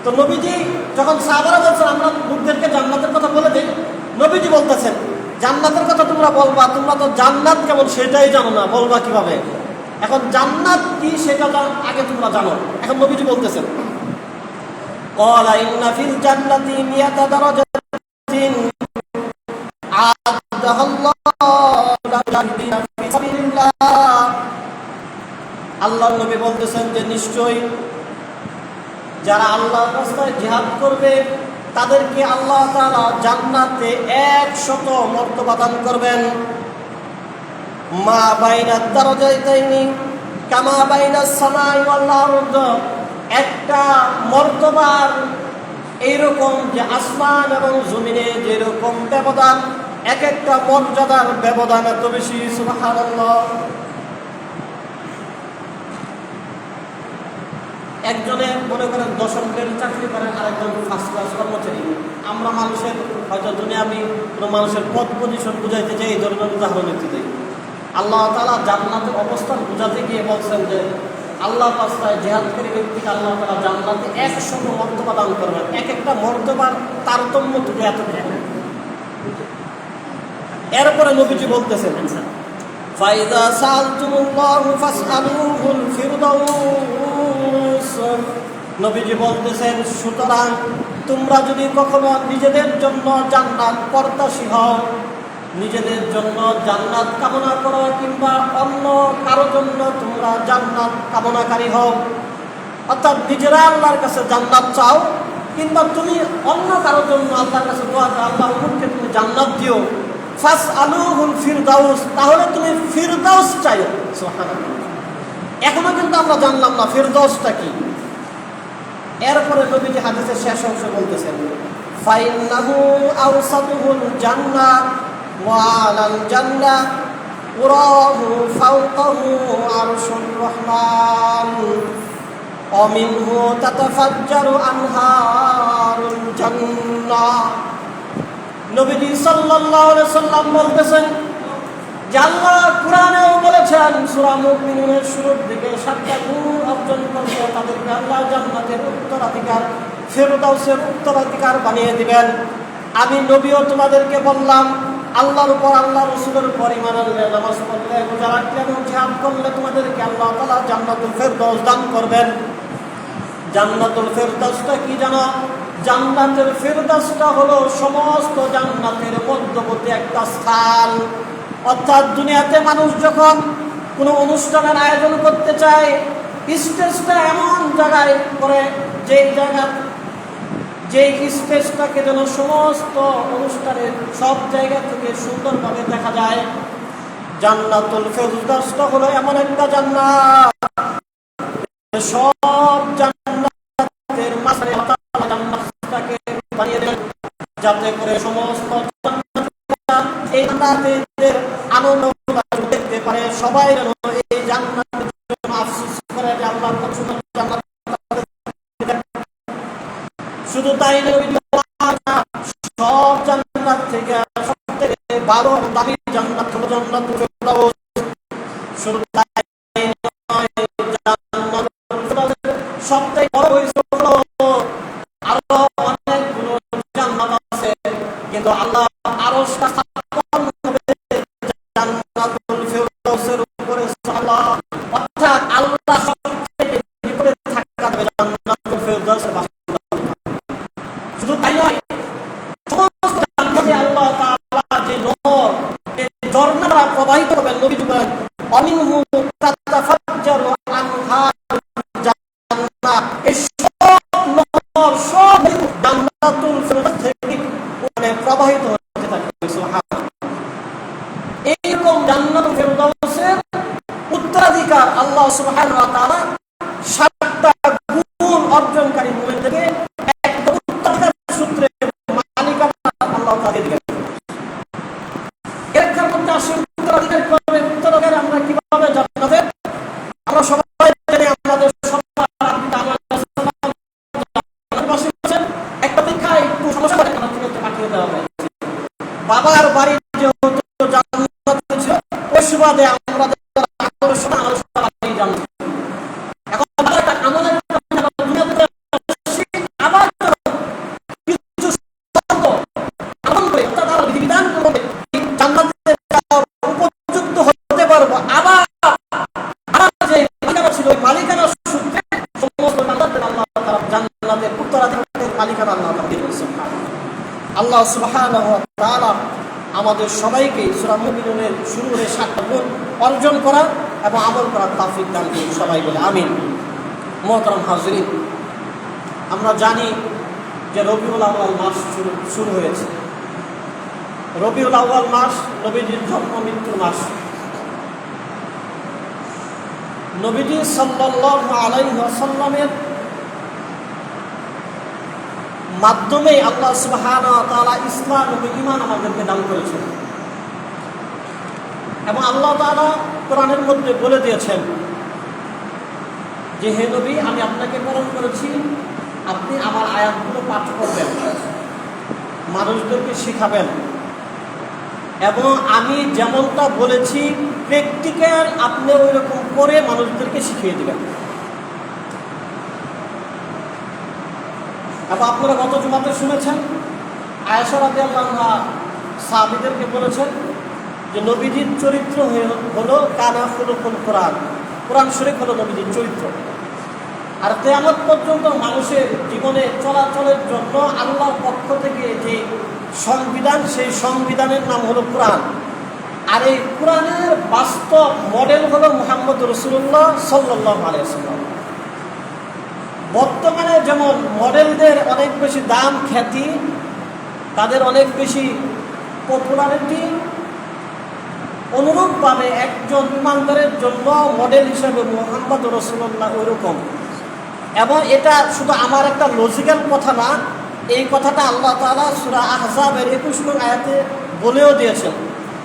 তো নবীজি যখন সাহাবারা বলছেন আমরা লোকদেরকে জান্নাতের কথা বলে দিই, নবীজি বলতেছেন জান্নাতের কথা তোমরা বলবা, তোমরা তো জান্নাত কেমন সেটাই জানো না, বলবা কিভাবে? এখন জান্নাত কি সেটা আগে তোমরা জানো। এখন নবীজি বলতেছেন ক্বালা ইন্না ফিল জান্নাতি মিয়াতা দারাজাতিন আ'আদাহাল্লাহু লিল-মুত্তাকিনা ফি সাবিলিল্লাহ। আল্লাহর নবী বলতেছেন যে নিশ্চয়ই যারা আল্লাহর রাস্তায় জিহাদ করবে তাদেরকে আল্লাহ তাআলা জান্নাতে 100 মর্তবা দান করবেন। মা বাইনা দারাজাতাইনি কামা বাইনাস সামাই ওয়াল আরদ, একটা মর্তবার এইরকম যে আসমান এবং জমিনে যেরকম ব্যবধান, এক একটা মর্যাদার ব্যবধান এত বেশি। সুবহানাল্লাহ। একজনে মনে করেন 10 গ্রেড চাকরি করেন, আরেকজন ফার্স্ট ক্লাস কর্মচারী। আমরা মানুষের হয়তো দুনিয়াবি কোনো মানুষের পদ পজিশন বুঝাইতে চাই, এই ধরনের উদাহরণ দিতে চাই। আল্লাহ তাআলা জান্নাতের অবস্থান বুঝাতে গিয়ে বলছেন যে আল্লাহর রাস্তায় জিহাদকারী ব্যক্তিকে আল্লাহ তাআলা জান্নাতে 100 মর্তবা দান করবেন। এক একটা মর্তবার তারতম্য থেকে এত বেশি। এরপরে নবীজি বলতেছেন ফাইদা সালতুমুল্লাহু ফাসআলুহুল ফিরদাউস, নবীজি বলতেছেন সুতরাং তোমরা যদি কখনো নিজেদের জন্য জান্নাত প্রত্যাশী হও, নিজেদের জন্য জান্নাত কামনা করো কিংবা অন্য কারো জন্য তোমরা জান্নাত কামনাকারী হও, অর্থাৎ নিজেরা আল্লাহর কাছে জান্নাত চাও কিংবা তুমি অন্য কারো জন্য আল্লাহর কাছে দোয়া করো আল্লাহ উম্মতকে তুমি জান্নাত দিও, ফাসআলুহুল ফিরদাউস, তাহলে তুমি ফিরদাউস চাইও। সুবহানাল্লাহ। এখনো কিন্তু আমরা জানলাম না ফিরদাউসটা কি। এরপরে নবীজি হাদিসের শেষ অংশ বলতেছেন ফাইন্নাহু আওসাতুহুল জান্নাহ ওয়া আলাল জান্নাহ উরাহু ফাওকাহু আরশুর রহমান। অমিনহু তাতাফাজ্জারু আনহারুল জান্নাহ। নবীজি সাল্লাল্লাহু আলাইহি সাল্লাম বলতেছেন যে আল্লাহ কুরআনেও বলেছেন সূরা মুমিনুনের শুরুর দিকে 7টা গুণ অর্জন করলে তাদেরকে আল্লাহ জান্নাতের উত্তরাধিকার, ফেরদাউসের উত্তরাধিকার বানিয়ে দিবেন। আমি নবীও তোমাদেরকে বললাম আল্লাহর উপর, আল্লাহ রাসূলের উপর ঈমান আনলে, নামাজ পড়লে, রোজা রাখলে এবং জিহাদ করলে তোমাদেরকে আল্লাহ তাআলা জান্নাতুল ফেরদাউস দান করবেন। জান্নাতুল ফেরদাউসটা কি জানো? জান্নাতুল ফেরদাউসটা হলো সমস্ত জান্নাতের মধ্যবর্তী একটা স্থান। অর্থাৎ দুনিয়াতে মানুষ যখন কোনো অনুষ্ঠানের আয়োজন করতে চায়, স্টেজটা এমন জায়গায় করে যেই স্টেজটাকে যেন সমস্ত অনুষ্ঠানের সব জায়গা থেকে সুন্দরভাবে দেখা যায়। জান্নাতুল ফেরদাউসটা হলো এমন একটা জান্নাত, সব জান্নাতের মাঝে জান্নাতটাকে বানিয়ে দেন যাতে করে সমস্ত এই জান্নাতের আনন্দ দেখতে পারে। সবাই যেন এই জান্নাতের জন্য আফসোস করে যে আল্লাহ কত সুন্দর জান্নাত। শুধু তাই নয়, সব জান্নাত থেকে সবথেকে বড় দামি জান্নাত হলো জান্নাতুল ফেরদাউস। শুধু তাই নয়, জান্নাতুল ফেরদাউসের সবথেকে বড় হলো আরো অনেকগুলো জান্নাত আছে, কিন্তু আল্লাহ আরশটা স্থাপন হবে জান্নাতুল ফেরদাউসের উপরে। সুবহানাল্লাহ। অর্থাৎ আল্লাহ সবথেকে ভিতরে থাকবে জান্নাতুল ফেরদাউসের বাসিন্দা। শুধু তাই নয়, সমস্ত জান্নাতে আল্লাহ তাআলা যে নূর, এই ঝর্ণাটা প্রবাহিত করবেন। নবী বলেন অমিনহু তাতাফাজ্জারু আনহারুল জান্নাহ। এই সব নূর, সব জান্নাতুল ফেরদাউস থেকে প্রবাহিত হতে থাকবে। সুবহানাল্লাহ। এইরকম জান্নাতুল ফেরদাউসের উত্তরাধিকার আল্লাহ সুবহানাহু ওয়া তাআলা 7টা গুণ অর্জনকারী মুমিনদেরকে একদম উত্তরাধিকার সূত্রে মালিকানা আল্লাহ তাআলা দিবেন। এর মধ্যে আসে উত্তরাধিকার করবে। উত্তরাধিকার আমরা কিভাবে জান্নাতে? আমরা সবাই জানি আমাদের সবার একটা দীক্ষায় একটু সমস্যা করে পাঠিয়ে দেওয়া হয়। বাবার বাড়ি যেহেতু জান্নাত ছিল, ওই সুবাদে আমরা আলোচনা জানি। এখন আমলের আবার কিছু আমল করে তারা বিধান করে জান্নাতে উপযুক্ত হতে পারবো। আবার যে মালিকানা ছিল, ওই মালিকানা সূত্রে সমস্ত জান্নাতের উত্তরাধিকারের মালিকানা আল্লাহ দিবেন। আল্লাহ সুবহানাহু ওয়া তাআলা আমাদের সবাইকে সূরা মুমিনুনের শুরুর 7টা গুণ অর্জন করা এবং আমল করার তৌফিক দান করুন। সবাই বলে আমিন। মুহতারাম হাজিরিন, আমরা জানি যে রবিউল আউয়াল মাস শুরু হয়েছে। রবিউল আউয়াল মাস নবীজির জন্ম মৃত্যুর মাস। নবীজি সাল্লাল্লাহু আলাইহি ওয়াসাল্লামের মাধ্যমে আল্লাহ সুবহানাহু ওয়া তাআলা ইসলাম এবং ঈমান আমাদেরকে দান করেছেন। এবং আল্লাহ তাআলা কোরআনের মধ্যে বলে দিয়েছেন যে হে নবী, আমি আপনাকে প্রেরণ করেছি, আপনি আমার আয়াতগুলো পাঠ করবেন, মানুষদেরকে শিখাবেন, এবং আমি যেমনটা বলেছি প্র্যাকটিক্যাল আপনি ওই রকম করে মানুষদেরকে শিখিয়ে দিবেন। এবং আপনারা গত জুমাতে শুনেছেন আয়েশা রাদিয়াল্লাহু আনহা সাহাবীদেরকে বলেছেন যে নবীজির চরিত্র হলো কানা খুলুকুল কোরআন। কোরআন শরীফ হলো নবীজির চরিত্র। আর কিয়ামত পর্যন্ত মানুষের জীবনে চলাচলের জন্য আল্লাহর পক্ষ থেকে যে সংবিধান, সেই সংবিধানের নাম হলো কোরআন। আর এই কোরআনের বাস্তব মডেল হলো মুহাম্মদ রাসূলুল্লাহ সাল্লাল্লাহু আলাইহি ওয়াসাল্লাম। বর্তমানে যেমন মডেলদের অনেক বেশি দাম, খ্যাতি, তাদের অনেক বেশি পপুলারিটি, অনুরূপভাবে একজন ইমানদারের জন্য মডেল হিসেবে মুহাম্মদ রাসূলুল্লাহ ওইরকম। এবং এটা শুধু আমার একটা লজিক্যাল কথা না, এই কথাটা আল্লাহ তাআলা সূরা আহজাবের 21 নং আয়াতে বলেও দিয়েছেন,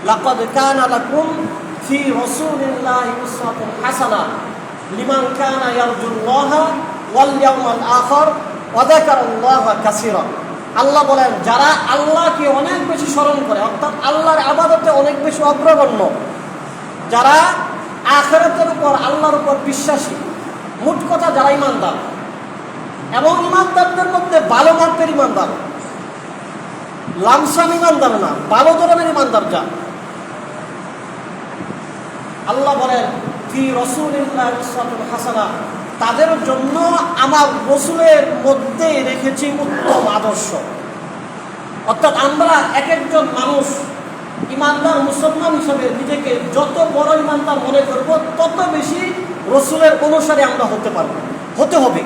লাকাদ কানা লাকুম ফি রাসূলিল্লাহি উসওয়াতুন হাসানাহ। লিমান কানা ইয়ারজুল্লাহ ওয়াল ইয়াউমাল আখির ওয়া যাকারাল্লাহা কাসীরা। আল্লাহ বলেন যারা আল্লাহকে অনেক বেশি স্মরণ করে, অর্থাৎ আল্লাহর ইবাদতে অনেক বেশি অগ্রগণ্য, যারা আখিরাতের উপর আল্লাহর উপর বিশ্বাসী, মোট কথা যারা ঈমানদার, এবং ঈমানদারদের মধ্যে ভালো মাপের ঈমানদার, লামসাম ঈমানদার না, ভালো ধরনের ঈমানদার যা। আল্লাহ বলেন ফি রাসূলিল্লাহি উসওয়াতুন হাসানাহ, তাদের জন্য আমার রাসূলের মধ্যে রেখেছি উত্তম আদর্শ। অর্থাৎ আমরা এক একজন মানুষ ঈমানদার মুসলমান হিসেবে নিজেকে যত বড় ঈমানদার মনে করব, তত বেশি রাসূলের অনুসারী আমরা হতে হবে।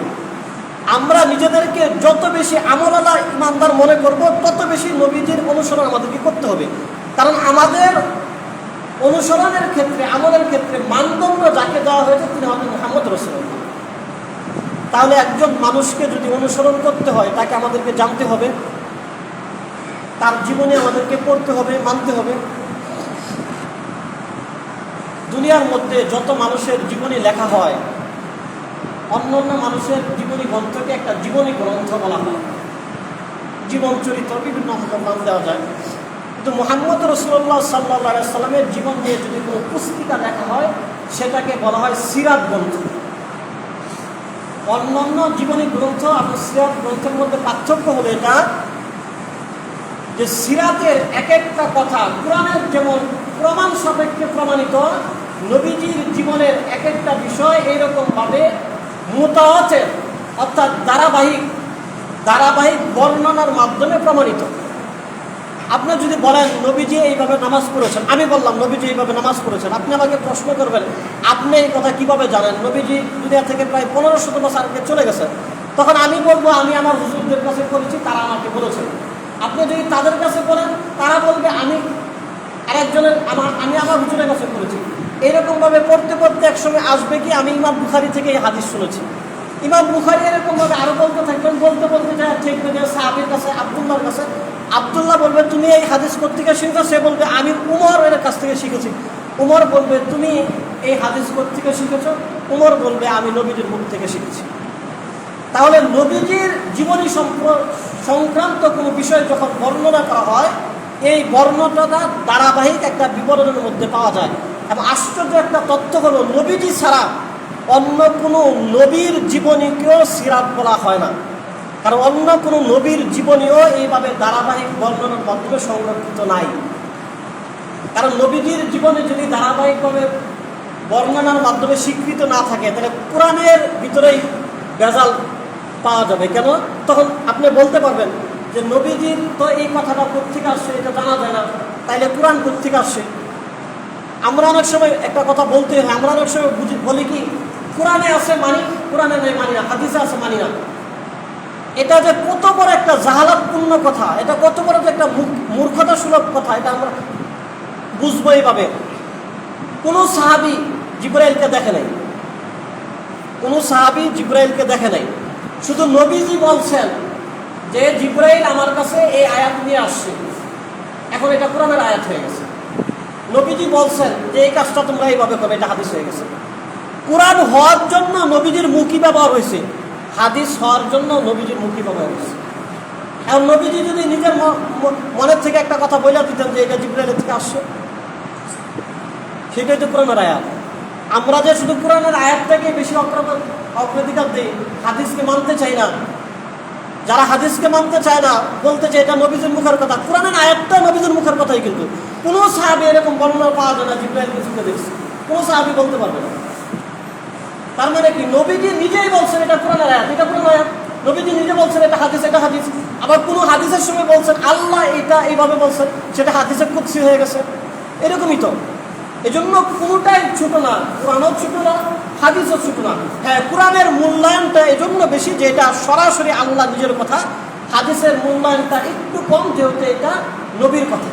আমরা নিজেদেরকে যত বেশি আমলওয়ালা ঈমানদার মনে করব, তত বেশি নবীজির অনুসরণ আমাদেরকে করতে হবে। কারণ আমাদের অনুসরণের ক্ষেত্রে, আমলের ক্ষেত্রে মানদণ্ড যাকে দেওয়া হয়েছে তিনি হলেন মুহাম্মদ রাসূলুল্লাহ। তাহলে একজন মানুষকে যদি অনুসরণ করতে হয়, তাকে আমাদেরকে জানতে হবে, তার জীবনে আমাদেরকে পড়তে হবে, মানতে হবে। দুনিয়ার মধ্যে যত মানুষের জীবনী লেখা হয়, অন্য অন্য মানুষের জীবনী গ্রন্থকে একটা জীবনী গ্রন্থ বলা হয়, জীবন চরিত্র বিভিন্ন নাম দেওয়া যায়। কিন্তু মুহাম্মদ রাসূলুল্লাহ সাল্লাল্লাহু আলাইহি সাল্লামের জীবন নিয়ে যদি কোনো পুস্তিকা লেখা হয়, সেটাকে বলা হয় সিরাত গ্রন্থ। অন্যান্য জীবনী গ্রন্থ আর সিরাত গ্রন্থের মধ্যে পার্থক্য হলো এটা যে সিরাতের এক একটা কথা কোরআনের যেমন প্রমাণ সাপেক্ষে প্রমাণিত, নবীজির জীবনের এক একটা বিষয় এইরকমভাবে মুতাওয়াতির অর্থাৎ ধারাবাহিক বর্ণনার মাধ্যমে প্রমাণিত। আপনি যদি বলেন নবীজি এইভাবে নামাজ পড়েছেন, আমি বললাম নবীজি এইভাবে নামাজ পড়েছেন, আপনি আমাকে প্রশ্ন করবেন আপনি এই কথা কিভাবে জানেন? নবীজি দুনিয়া থেকে প্রায় 1500 বছর আগে চলে গেছেন। তখন আমি বলবো আমি আমার হুজুরদের কাছে করেছি, তারা আমাকে বলেছেন। আপনি যদি তাদের কাছে বলেন, তারা বলবে আমি আমার হুজুরের কাছে করেছি। এইরকমভাবে পড়তে পড়তে একসময় আসবে কি আমি ইমাম বুখারী থেকে এই হাদিস শুনেছি। ইমাম বুখারী এরকমভাবে আরো বলতে থাকবেন, বলতে যায় ঠিক সাহাবীর কাছে, আব্দুল্লাহর কাছে। আব্দুল্লাহ বলবে তুমি এই হাদিস কোত্থেকে শিখেছো? সে বলবে আমি উমরের কাছ থেকে শিখেছি। উমর বলবে তুমি এই হাদিস কোত্থেকে শিখেছো? উমর বলবে আমি নবীজির মুখ থেকে শিখেছি। তাহলে নবীজির জীবনী সংক্রান্ত কোনো বিষয় যখন বর্ণনা করা হয়, এই বর্ণনাটা ধারাবাহিক একটা বিবরণের মধ্যে পাওয়া যায়। এবং আশ্চর্য একটা তথ্য হলো নবীজি ছাড়া অন্য কোনো নবীর জীবনীকেও সিরাত বলা হয় না। কারণ অন্য কোনো নবীর জীবনীও এইভাবে ধারাবাহিক বর্ণনার মাধ্যমে সংরক্ষিত নাই। কারণ নবীজির জীবনে যদি ধারাবাহিকভাবে বর্ণনার মাধ্যমে স্বীকৃত না থাকে, তাহলে কোরআনের ভিতরেই ভেজাল পাওয়া যাবে। কেন? তখন আপনি বলতে পারবেন যে নবীজির তো এই কথাটা কোত্থেকে আসছে এটা জানা যায় না, তাইলে কোরআন কোত্থেকে আসছে? আমরা অনেক সময় একটা কথা বলতে হয়, আমরা অনেক সময় বলি কি কোরআনে আছে মানি, কোরআনে নেই মানি না, হাদিসে আছে মানি না। এটা যে কত বড় একটা জাহালাতপূর্ণ কথা, এটা কত বড় একটা মূর্খতা সুলভ কথা, এটা আমরা বুঝবো এইভাবে। কোনো সাহাবী জিবরাইলকে দেখে নাই, কোনো সাহাবী জিবরাইলকে দেখে নাই। শুধু নবীজি বলছেন যে জিবরাইল আমার কাছে এই আয়াত নিয়ে আসছে, এখন এটা কোরআনের আয়াত হয়ে গেছে। নবীজি বলছেন যে এই কাজটা তোমরা এইভাবে করবে, এটা হাদিস হয়ে গেছে। কোরআন হওয়ার জন্য নবীজির মুখই ব্যবহার হয়েছে, হাদিস হওয়ার জন্য নবীজির মুখই ব্যবহার হয়েছে। এখন নবীজি যদি নিজের মনের থেকে একটা কথা বলে দিতেন যে এটা জিবরাইলের থেকে আসছে, সেটাই তো কোরআনের আয়াত। আমরা যে শুধু কোরআনের আয়াতটাকে বেশি অগ্রাধিকার দিই, হাদিসকে মানতে চাই না। যারা হাদিসকে মানতে চায় না, বলতে চায় এটা নবীজির মুখের কথা, কোরআনের আয়াতটা নবীজির মুখের কথাই। কিন্তু কোনো সাহাবী এরকম বর্ণনা পাওয়া যায় না জিবরাইল কিছুকে দেখছে, কোনো সাহাবী বলতে পারবে না। তার মানে কি নবীজি নিজেই বলছেন এটা কোরআনের আয়াত, এটা কোরআন আয়াত। নবীজি নিজে বলছেন এটা হাদিস, এটা হাদিস। আবার কোনো হাদিসের সময় বলছেন আল্লাহ এটা এইভাবে বলছেন, সেটা হাদিসে কুদসি হয়ে গেছে। এরকমই তো। এজন্য কোনোটাই ছোট না, কোরআনও ছোট না, হাদিসও ছোট না। হ্যাঁ, কোরআনের মূল্যায়নটা এজন্য বেশি যে এটা সরাসরি আল্লাহ নিজের কথা, হাদিসের মূল্যায়নটা একটু কম যেহেতু এটা নবীর কথা,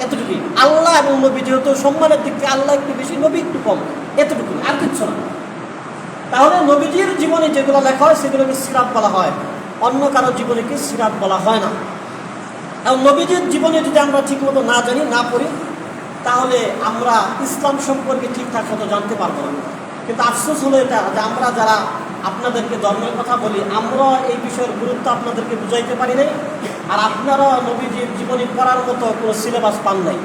এতটুকুই। আল্লাহ এবং নবী যেহেতু সম্মানের দিক থেকে আল্লাহ একটু বেশি, নবী একটু কম, এতটুকু, আর কিচ্ছু না। তাহলে নবীজির জীবনে যেগুলো লেখা হয় সেগুলোকে সিরাত বলা হয়, অন্য কারো জীবনীকে সিরাত বলা হয় না। এবং নবীজির জীবনে যদি আমরা ঠিকমতো না জানি, না পড়ি, তাহলে আমরা ইসলাম সম্পর্কে ঠিকঠাক মতো জানতে পারবো না। কিন্তু আফসোস হলো এটা যে আমরা যারা আপনাদেরকে ধর্মের কথা বলি, আমরা এই বিষয়ের গুরুত্ব আপনাদেরকে বুঝাইতে পারি নাই, আর আপনারা নবীজির জীবনী পড়ার মতো কোনো সিলেবাস পান নাই।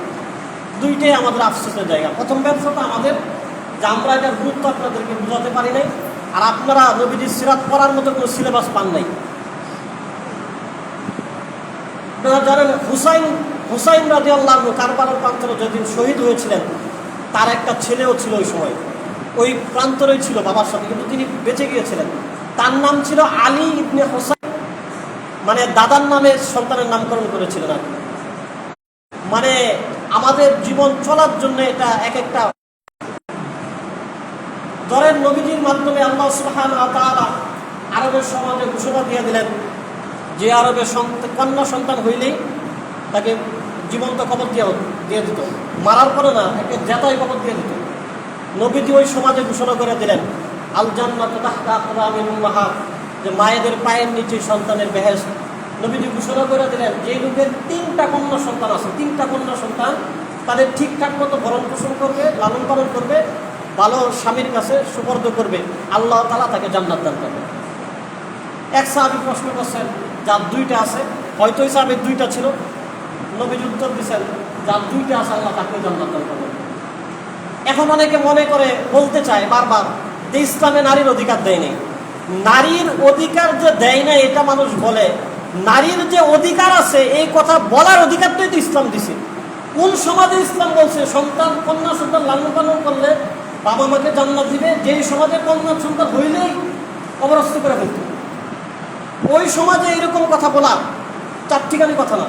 দুইটাই আমাদের আফসোসের জায়গা। প্রথম ব্যবসাটা আমাদের যে আমরা এটার গুরুত্ব আপনাদেরকে বোঝাতে পারি নাই, আর আপনারা নবীজির সিরাত পড়ার মতো কোনো সিলেবাস পান নাই। আপনারা জানেন হুসাইন রাদিয়াল্লাহু আনহু কারবালার প্রান্তরে যেদিন শহীদ হয়েছিলেন, তার একটা ছেলেও ছিল ওই সময়, ওই প্রান্তরেই ছিল বাবার সাথে, কিন্তু তিনি বেঁচে গিয়েছিলেন। তার নাম ছিল আলী ইবনে হুসাইন, মানে দাদার নামে সন্তানের নামকরণ করেছিলেন আর কি। মানে আমাদের জীবন চলার জন্য এটা এক একটা ধরেন নবীজির মাধ্যমে আল্লাহ সুবহানাহু ওয়া তাআলা আরবের সমাজে ঘোষণা দিয়ে দিলেন যে আরবের কন্যা সন্তান হইলেই তাকে জীবন্ত কবর দিয়ে দিত, মারার পরে না, একে জেতায় কবর দিয়ে দিত। নবীজি ওই সমাজে ঘোষণা করে দিলেন আল জান্নাতু তাহতা আকদামিল উম্মাহাত, যে মায়েদের পায়ের নিচে সন্তানের বেহেশত। নবীজি ঘোষণা করে দিলেন যে লোকের 3টা কন্যা সন্তান আছে, 3টা কন্যা সন্তান তাদের ঠিকঠাক মতো ভরণ পোষণ করবে, লালন পালন করবে, ভালো স্বামীর কাছে সুপর্দ করবে, আল্লাহ তাআলা তাকে জান্নাত দান করবে। এক সাহাবী প্রশ্ন করছেন যার 2টা আছে, হয়তো ওই সাহাবীর 2টা ছিল, নবীজি উত্তর দিচ্ছেন যার 2টা আছে আল্লাহ তাকে জান্নাত দান করবে। এখন অনেকে মনে করে বলতে চায় বারবার যে ইসলামে নারীর অধিকার দেয় নাই। নারীর অধিকার যে দেয় না এটা মানুষ বলে, নারীর যে অধিকার আছে এই কথা বলার অধিকারটাই তো ইসলাম দিছে। কোন সমাজে ইসলাম বলছে কন্যা সন্তান লালন পালন করলে বাবা মাকে জান্নাত দিবে? যেই সমাজে কন্যা সন্তান হইলেই অবরস্ত করে ফেলত, ওই সমাজে এরকম কথা বলা চারটিখানি কথা না।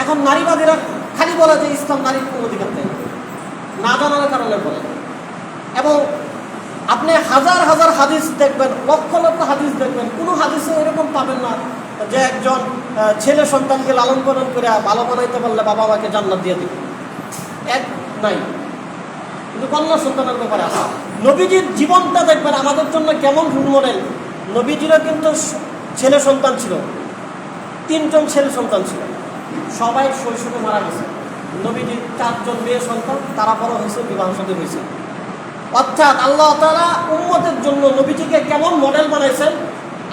এখন নারীবাদীরা খালি বলে যে ইসলাম নারীর কোনো অধিকার দেয় না জানার কারণে বলে। এবং আপনি হাজার হাজার হাদিস দেখবেন, লক্ষ লক্ষ হাদিস দেখবেন, কোনো হাদিসে এরকম পাবেন না যে একজন ছেলে সন্তানকে লালন পালন করে ভালো বানাইতে পারলে বাবা মাকে জান্নাত দিয়ে দিবে, এক নাই। কিন্তু কন্যা সন্তানের ব্যাপারে আছে। নবীজির জীবনটা দেখবেন আমাদের জন্য কেমন রোল মডেল। নবীজিরও কিন্তু ছেলে সন্তান ছিল, 3জন ছেলে সন্তান ছিল, সবাই শৈশবে মারা গেছে। নবীজির 4জন মেয়ে সন্তান, তারা বড় হয়েছে, বিবাহ সাথে হয়েছে। অর্থাৎ আল্লাহ তাআলা উম্মতের জন্য নবীজিকে কেমন মডেল বানাইছেন,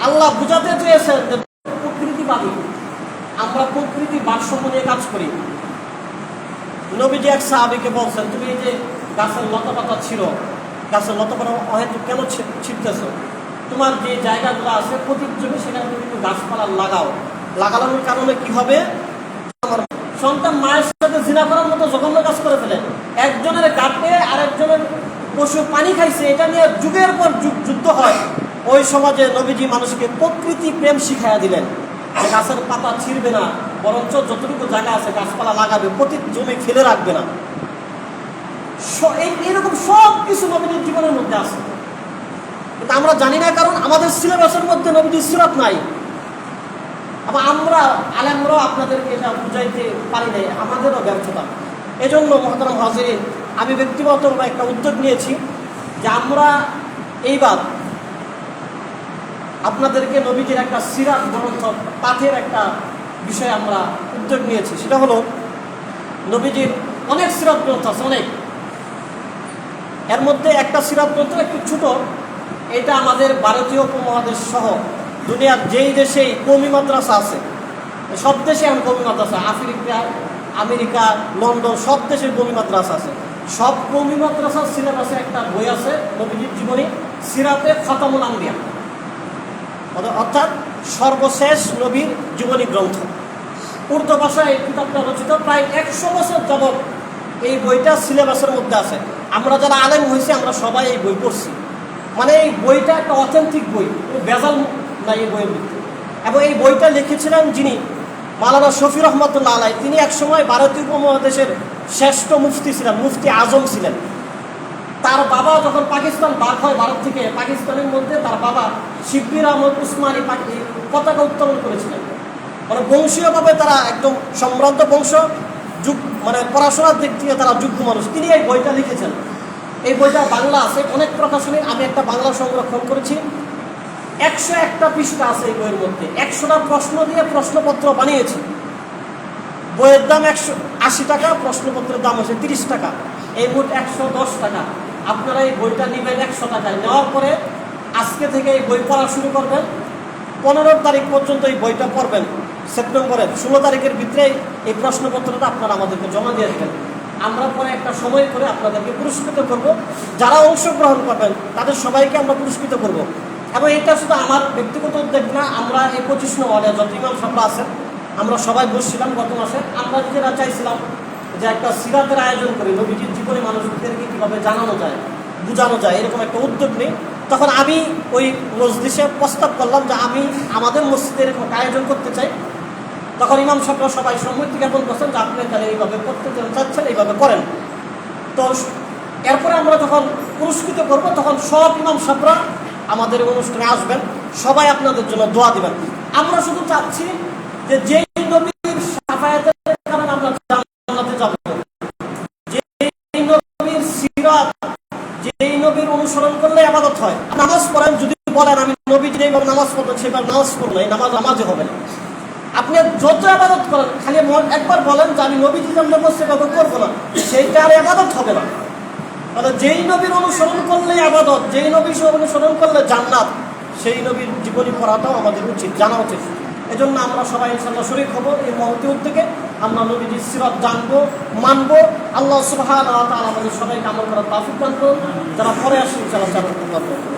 আল্লাহ বুঝাতে চেয়েছেন যে প্রকৃতিবাদী, আমরা প্রকৃতি ভারসাম্য নিয়ে কাজ করি। নবীজি এক সাহাবীকে বলছেন তুমি এই যে গাছের লতাপাতা ছিল, গাছের লতাপাতা হয়তো কেন ছিটতেছ? তোমার যে জায়গাগুলো আছে প্রতি জমি সেখানে তুমি একটু গাছপালা লাগানোর কারণে কি হবে, আমার সন্তান মায়ের সাথে জিনা করার মতো জঘন্য কাজ করে ফেলে, একজনের গাটে আরেকজনের পশু পানি খাইছে, এটা নিয়ে যুগের পর যুগ যুদ্ধ হয়। ওই সমাজে নবীজি মানুষকে প্রকৃতি প্রেম শিখাইয়া দিলেন যে গাছের পাতা ছিঁড়বে না, বরঞ্চ যতটুকু জায়গা আছে গাছপালা লাগাবে, প্রতি জমি ফেলে রাখবে না। এরকম সব কিছু নবীজির জীবনের মধ্যে আছে, কিন্তু আমরা জানি না, কারণ আমাদের সিলেবাসের মধ্যে নবীজির সিরাত নাই। আবার আমরা আলেমরাও আপনাদেরকে এটা বুঝাইতে পারি নাই, আমাদেরও ব্যর্থতা। এজন্য মুহতারাম হাজিরিন, আমি ব্যক্তিগতভাবে একটা উদ্যোগ নিয়েছি যে আমরা এইবার আপনাদেরকে নবীজির একটা সিরাত গ্রন্থ পাঠের একটা বিষয় আমরা উদ্যোগ নিয়েছি। সেটা হলো নবীজির অনেক সিরাত গ্রন্থ আছে, অনেক। এর মধ্যে একটা সিরাত গ্রন্থ একটু ছোট, এটা আমাদের ভারতীয় উপমহাদেশ সহ দুনিয়ার যেই দেশেই কওমি মাদ্রাসা আছে, সব দেশে এখন কওমি মাদ্রাসা, আমেরিকা, লন্ডন, সব দেশের কওমি মাদ্রাসা আছে। সব কওমি মাদ্রাসার সিলেবাসে একটা বই আছে নবীজির জীবনী, সিরাতে খতামুল আম্বিয়া, অর্থাৎ সর্বশেষ নবীর জীবনী গ্রন্থ। উর্দু ভাষায় এই কিতাবটা রচিত, প্রায় 100 বছর যাবৎ এই বইটা সিলেবাসের মধ্যে আছে। আমরা যারা আলেম হয়েছি আমরা সবাই এই বই পড়ছি, মানে এই বইটা একটা অথেন্টিক বই, ভেজাল নাই এই বইয়ের মধ্যে। এবং এই বইটা লিখেছিলেন যিনি, মাওলানা শফি রহমতুল্লাহ আলাই, তিনি একসময় ভারতীয় উপমহাদেশের শ্রেষ্ঠ মুফতি ছিলেন, মুফতি আজম ছিলেন। তার বাবা যখন পাকিস্তান বাদ হয় ভারত থেকে, পাকিস্তানের মধ্যে তার বাবা শিব্বির আহমদ উসমানী পতাকা উত্তোলন করেছিলেন। মানে বংশীয়ভাবে তারা একদম সম্ভ্রান্ত বংশ, মানে পড়াশোনার দিক থেকে তারা যোগ্য মানুষ। তিনি এই বইটা লিখেছেন। এই বইটা বাংলা আছে, অনেক প্রকাশনীর, আমি একটা বাংলা সংরক্ষণ করেছি। 101টা পৃষ্ঠা আছে এই বইয়ের মধ্যে, 100টা প্রশ্ন দিয়ে প্রশ্নপত্র বানিয়েছি। বইয়ের দাম 180 টাকা, প্রশ্নপত্রের দাম হচ্ছে 30 টাকা, এই মোট 110 টাকা। আপনারা এই বইটা নেবেন 100 টাকায়। নেওয়ার পরে আজকে থেকে এই বই পড়া শুরু করবেন, 15 তারিখ পর্যন্ত এই বইটা পড়বেন। সেপ্টেম্বরের 16 তারিখের ভিতরে এই প্রশ্নপত্রটা আপনারা আমাদেরকে জমা দিয়ে দেবেন। আমরা পরে একটা সময় করে আপনাদেরকে পুরস্কৃত করব। যারা অংশগ্রহণ করবেন তাদের সবাইকে আমরা পুরস্কৃত করব। এবং এটা শুধু আমার ব্যক্তিগত উদ্যোগ না, আমরা এই 25 নং ওয়ার্ডে যত ইমাম সাহেবরা আছেন আমরা সবাই বসছিলাম গত মাসে। আমরা নিজেরা চাইছিলাম যে একটা সিরাতের আয়োজন করি, নবীজির জীবনে মানুষদেরকে কীভাবে জানানো যায়, বোঝানো যায়, এরকম একটা উদ্যোগ নিই। তখন আমি ওই মজলিসে প্রস্তাব করলাম যে আমি আমাদের মসজিদে এরকম আয়োজন করতে চাই। তখন ইমাম সাহেবরা সবাই সম্মতি জ্ঞাপন করছেন যে আপনি তাহলে এইভাবে করতে চাচ্ছেন, এইভাবে করেন। তো এরপরে আমরা যখন পুরস্কৃত করব তখন সব ইমাম সাহেবরা আমাদের অনুষ্ঠানে আসবেন, সবাই আপনাদের জন্য দোয়া দিবেন। আমরা শুধু চাচ্ছি যে যেই নবীর শাফায়াতের কারণে আমরা জান্নাতে যাব, যেই নবীর সিরাত, যেই নবীর অনুসরণ করলে ইবাদত হয়। নামাজ পড়েন, যদি বলেন আমি নবী যেভাবে নামাজ পড়বো সেভাবে নামাজ পড়বো, এই নামাজে হবে না। আপনি যত ইবাদত করেন খালি একবার বলেন যে আমি নবী যেভাবে সেভাবে করবো না, সেইটা আর ইবাদত হবে না। অর্থাৎ যেই নবীর অনুসরণ করলে ইবাদত, যেই নবীর অনুসরণ করলে জান্নাত, সেই নবীর জীবনী পড়াটাও আমাদের উচিত, জানা উচিত। এজন্য আমরা সবাই ইনশাআল্লাহ শরীক হব এই মহতি উদ্যোগে। আমরা নবীজির সিরাত জানবো, মানবো। আল্লাহ সুবহানাহু ওয়া তাআলা আমাদের সবাইকে আমল করার তৌফিক দান করুন। যারা পরে আসেন ইনশাআল্লাহ জান্নাত পাবেন।